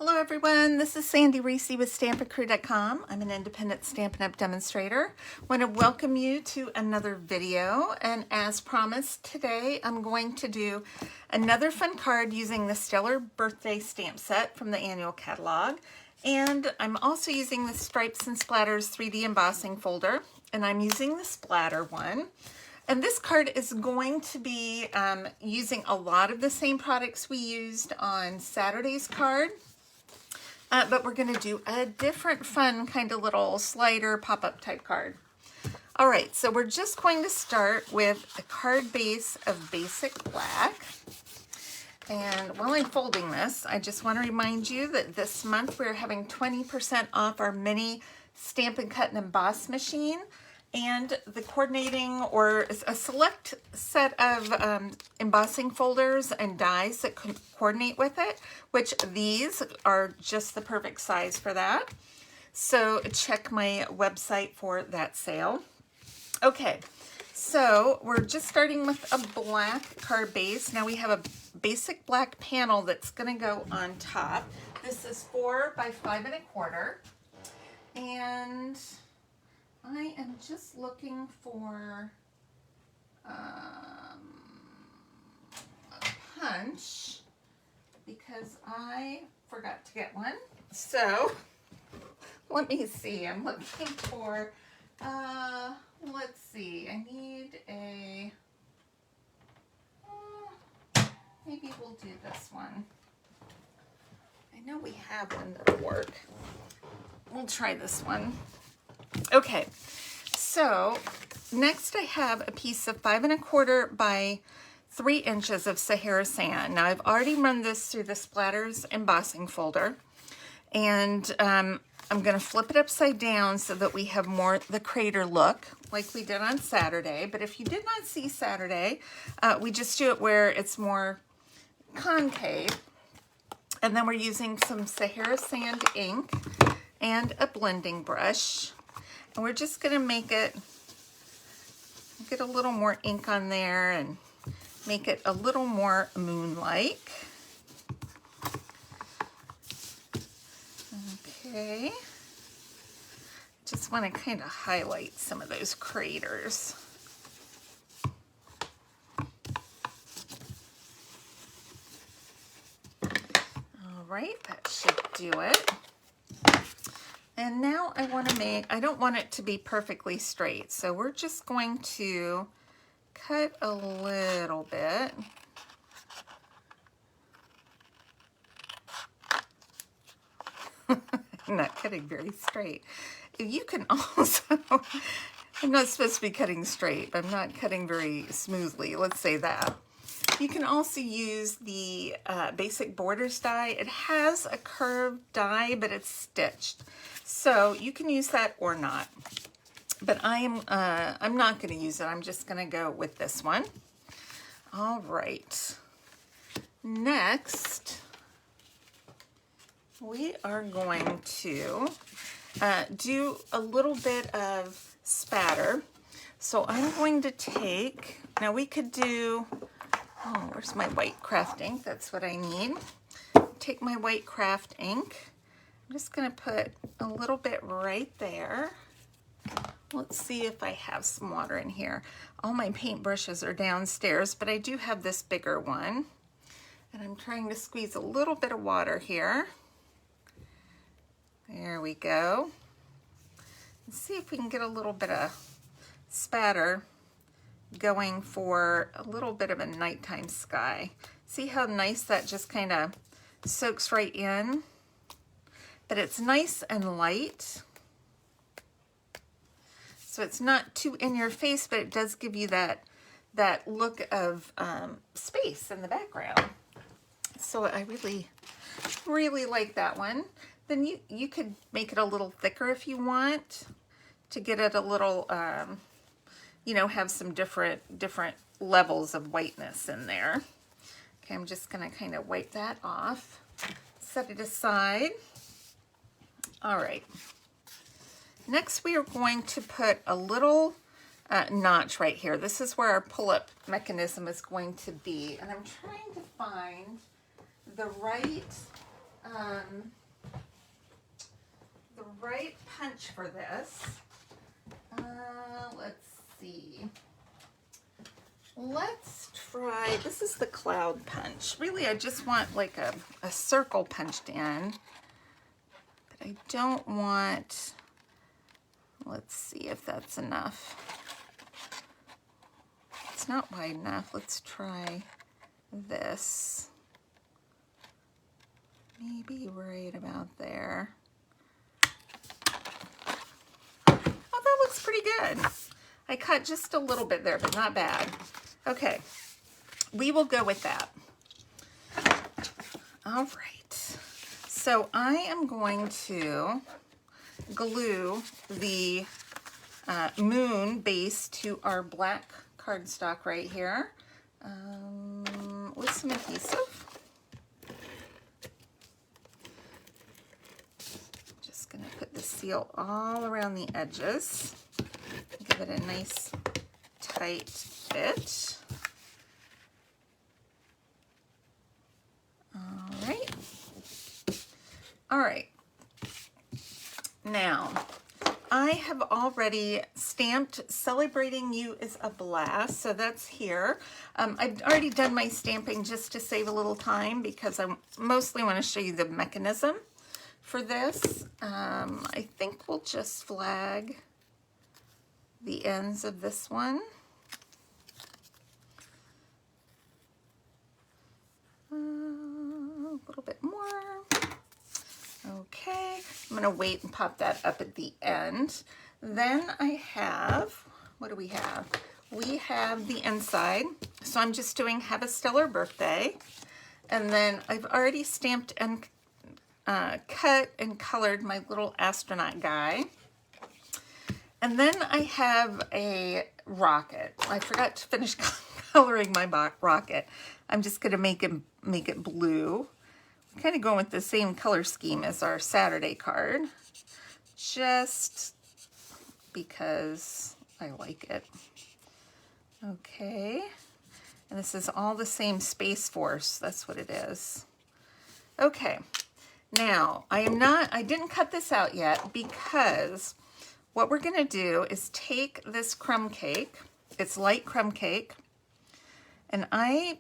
Hello everyone, this is Sandy Reese with StampinCrew.com. I'm an independent Stampin' Up! Demonstrator. I want to welcome you to another video, and as promised today I'm going to do another fun card using the Stellar Birthday Stamp Set from the annual catalog. And I'm also using the Stripes and Splatters 3D embossing folder, and I'm using the splatter one. And this card is going to be using a lot of the same products we used on Saturday's card. But we're going to do a different fun kind of little slider pop-up type card. All right, so we're just going to start with a card base of basic black. And while I'm folding this, I just want to remind you that this month we're having 20% off our mini Stampin' Cut and Emboss machine, and the coordinating or a select set of embossing folders and dies that coordinate with it, which these are just the perfect size for that. So check my website for that sale. Okay, so we're just starting with a black card base. Now we have a basic black panel that's gonna go on top. This is 4 by 5 1/4. And I am just looking for a punch because I forgot to get one. So let me see. I'm looking for, let's see. I need a, maybe we'll do this one. I know we have one that'll work. We'll try this one. Okay, so next I have a piece of 5 1/4 by 3 inches of Sahara sand. Now I've already run this through the Splatters embossing folder, and I'm going to flip it upside down so that we have more the crater look like we did on Saturday. But if you did not see Saturday, we just do it where it's more concave. And then we're using some Sahara sand ink and a blending brush. And we're just going to make it, get a little more ink on there and make it a little more moon-like. Okay. Just want to kind of highlight some of those craters. All right, that should do it. And now I want to make, I don't want it to be perfectly straight, so we're just going to cut a little bit. I'm not cutting very straight. You can also, I'm not supposed to be cutting straight, but I'm not cutting very smoothly, let's say that. You can also use the basic borders die. It has a curved die, but it's stitched. So you can use that or not. But I'm not going to use it. I'm just going to go with this one. All right. Next, we are going to do a little bit of spatter. So I'm going to take, now we could do, oh, where's my white craft ink? That's what I need. Take my white craft ink. I'm just going to put a little bit right there. Let's see if I have some water in here. All my paint brushes are downstairs, but I do have this bigger one. And I'm trying to squeeze a little bit of water here. There we go. Let's see if we can get a little bit of spatter going for a little bit of a nighttime sky. See how nice that just kind of soaks right in? But it's nice and light. So it's not too in your face, but it does give you that look of space in the background. So I really, really like that one. Then you could make it a little thicker if you want to get it a little, you know, have some different levels of whiteness in there. Okay, I'm just going to kind of wipe that off, set it aside. All right. Next, we are going to put a little notch right here. This is where our pull-up mechanism is going to be. And I'm trying to find the right the right punch for this. Let's see. Let's try, this is the cloud punch. Really, I just want like a circle punched in, but I don't want, let's see if that's enough. It's not wide enough. Let's try this. Maybe right about there. Oh, that looks pretty good. I cut just a little bit there, but not bad. Okay, we will go with that. All right, so I am going to glue the moon base to our black cardstock right here with some adhesive. Just gonna put the seal all around the edges. Give it a nice tight fit. All right. Now, I have already stamped Celebrating You is a Blast, so that's here. I've already done my stamping just to save a little time because I mostly want to show you the mechanism for this. I think we'll just flag the ends of this one. A little bit more. Okay, I'm gonna wait and pop that up at the end. Then I have, what do we have? We have the inside. So I'm just doing Have a Stellar Birthday. And then I've already stamped and cut and colored my little astronaut guy. And then I have a rocket. I forgot to finish coloring my rocket. I'm just gonna make it blue. I'm kind of going with the same color scheme as our Saturday card, just because I like it. Okay, and this is all the same Space Force, that's what it is. Okay, now I didn't cut this out yet because what we're gonna do is take this crumb cake, it's light crumb cake, and I'll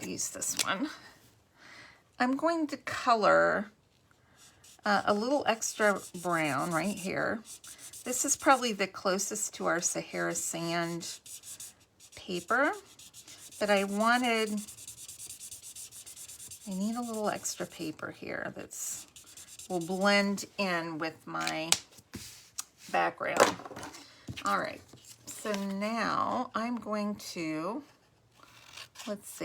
use this one. I'm going to color a little extra brown right here. This is probably the closest to our Sahara Sand paper, but I need a little extra paper here that's will blend in with my background. All right, so now I'm going to, let's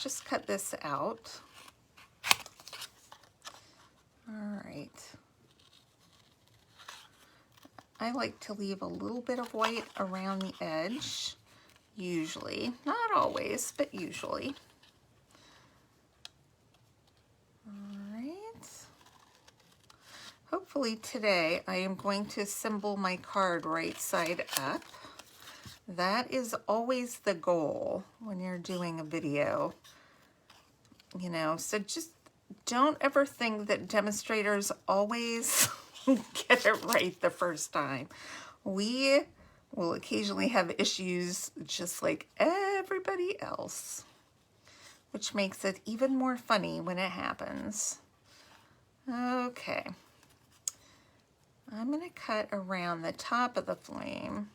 just cut this out. All right. I like to leave a little bit of white around the edge, usually. Not always, but usually. All right. Hopefully today I am going to assemble my card right side up. That is always the goal when you're doing a video, you know, so just don't ever think that demonstrators always get it right the first time. We will occasionally have issues just like everybody else, which makes it even more funny when it happens. Okay. I'm going to cut around the top of the flame,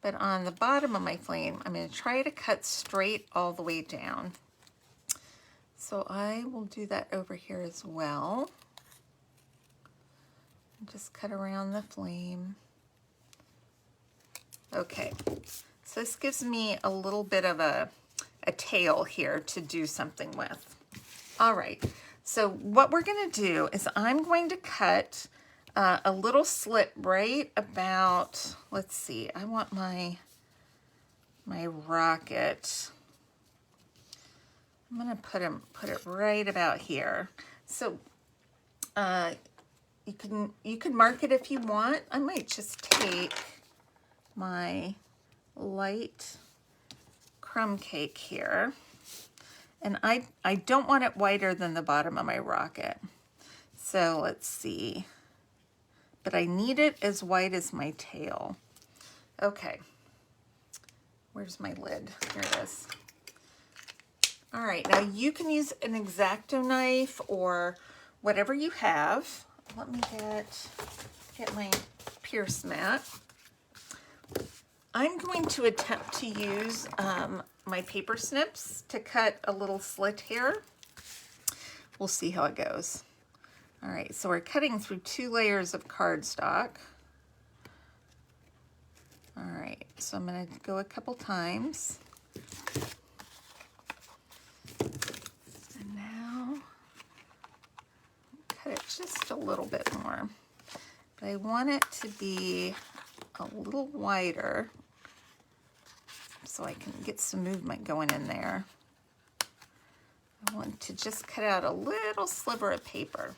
but on the bottom of my flame, I'm going to try to cut straight all the way down. So I will do that over here as well. Just cut around the flame. Okay, so this gives me a little bit of a tail here to do something with. All right, so what we're gonna do is I'm going to cut a little slit right about, let's see, I want my rocket. I'm gonna put it right about here. So you can mark it if you want. I might just take my light crumb cake here And I don't want it wider than the bottom of my rocket. So let's see. But I need it as wide as my tail. Okay. Where's my lid? Here it is. All right, now you can use an X-Acto knife or whatever you have. Let me get my pierce mat. I'm going to attempt to use my paper snips to cut a little slit here. We'll see how it goes. All right, so we're cutting through 2 layers of cardstock. All right, so I'm going to go a couple times. And now cut it just a little bit more. But I want it to be a little wider so I can get some movement going in there. I want to just cut out a little sliver of paper.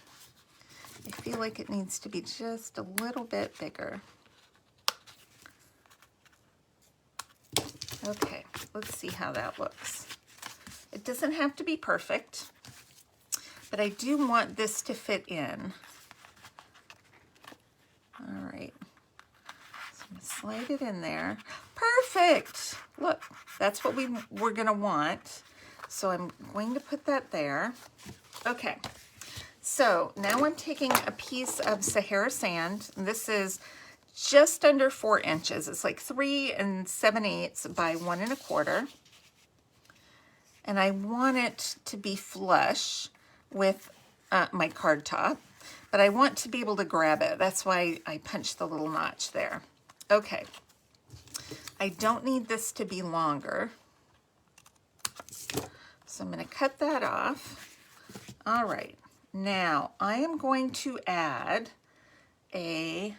I feel like it needs to be just a little bit bigger. Okay, let's see how that looks. It doesn't have to be perfect, but I do want this to fit in. All right, so I'm gonna slide it in there. Perfect! Look, that's what we're gonna want. So I'm going to put that there. Okay, so now I'm taking a piece of Sahara sand. And this is just under 4 inches. It's like 3 7/8 by 1 1/4. And I want it to be flush with my card top, but I want to be able to grab it. That's why I punched the little notch there. Okay, I don't need this to be longer. So I'm gonna cut that off. All right, now I am going to add a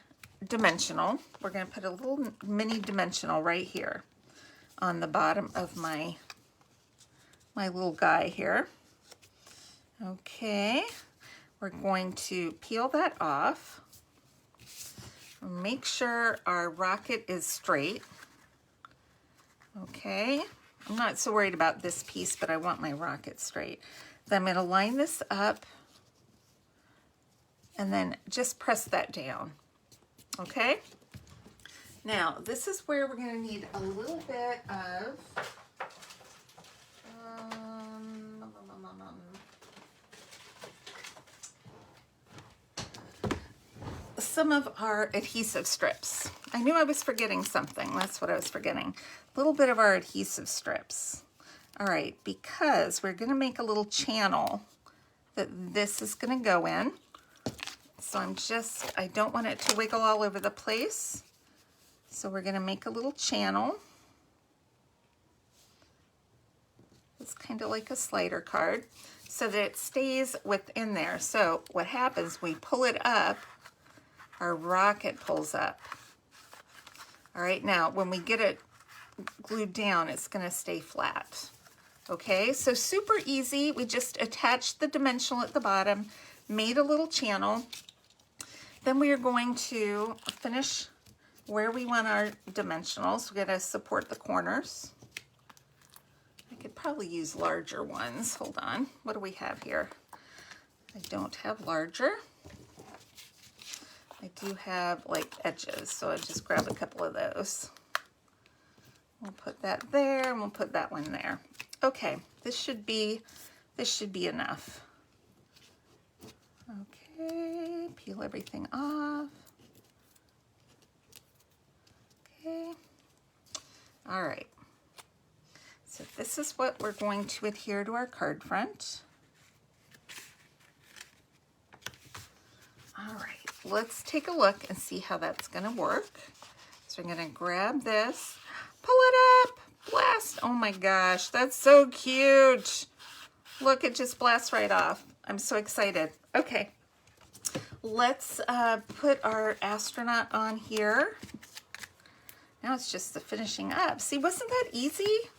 dimensional. We're gonna put a little mini dimensional right here on the bottom of my little guy here. Okay, we're going to peel that off. Make sure our rocket is straight. Okay, I'm not so worried about this piece, but I want my rocket straight. Then I'm going to line this up and then just press that down. Okay, now this is where we're going to need a little bit of some of our adhesive strips. I knew I was forgetting something. That's what I was forgetting. A little bit of our adhesive strips. All right, because we're going to make a little channel that this is going to go in. So I don't want it to wiggle all over the place. So we're going to make a little channel. It's kind of like a slider card so that it stays within there. So what happens, we pull it up, our rocket pulls up. All right, now when we get it glued down, it's going to stay flat. Okay, so super easy. We just attached the dimensional at the bottom, made a little channel. Then we are going to finish where we want our dimensionals. We're going to support the corners. I could probably use larger ones. Hold on. What do we have here? I don't have larger. I do have like edges, so I just grab a couple of those. We'll put that there, and we'll put that one there. Okay, this should be enough. Okay, peel everything off. Okay. All right. So this is what we're going to adhere to our card front. All right, let's take a look and see how that's going to work. So I'm going to grab this, pull it up, blast. Oh my gosh, that's so cute. Look, it just blasts right off. I'm so excited. Okay, let's put our astronaut on here. Now it's just the finishing up. See, wasn't that easy?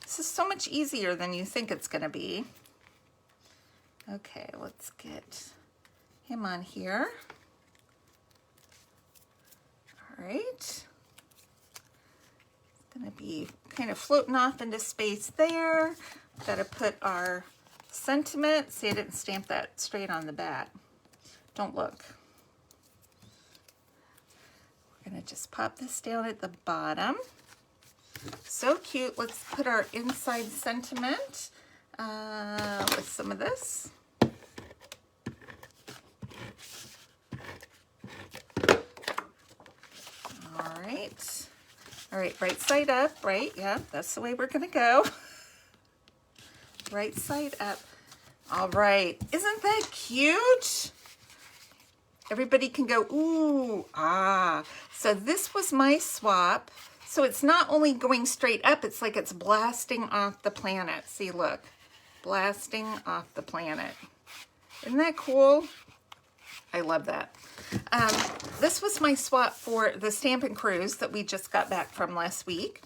This is so much easier than you think it's going to be. Okay, let's get him on here. All right. It's going to be kind of floating off into space there. Got to put our sentiment. See, I didn't stamp that straight on the back. Don't look. We're going to just pop this down at the bottom. So cute. Let's put our inside sentiment with some of this. All right. All right, right side up, right? Yeah, that's the way we're going to go. Right side up. All right. Isn't that cute? Everybody can go, ooh, ah. So this was my swap. So it's not only going straight up, it's like it's blasting off the planet. See, look, blasting off the planet. Isn't that cool? I love that. This was my swap for the Stampin' Cruise that we just got back from last week.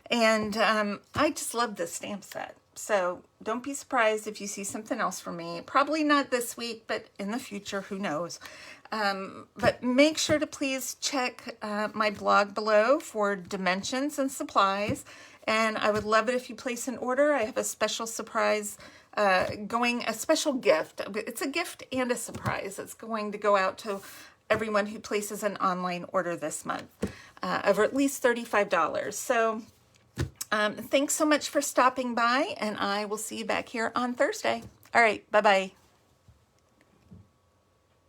And I just love this stamp set. So don't be surprised if you see something else from me. Probably not this week, but in the future, who knows. But make sure to please check my blog below for dimensions and supplies. And I would love it if you place an order. I have a special surprise a special gift. It's a gift and a surprise. It's going to go out to everyone who places an online order this month of at least $35. So thanks so much for stopping by, and I will see you back here on Thursday. All right, bye-bye.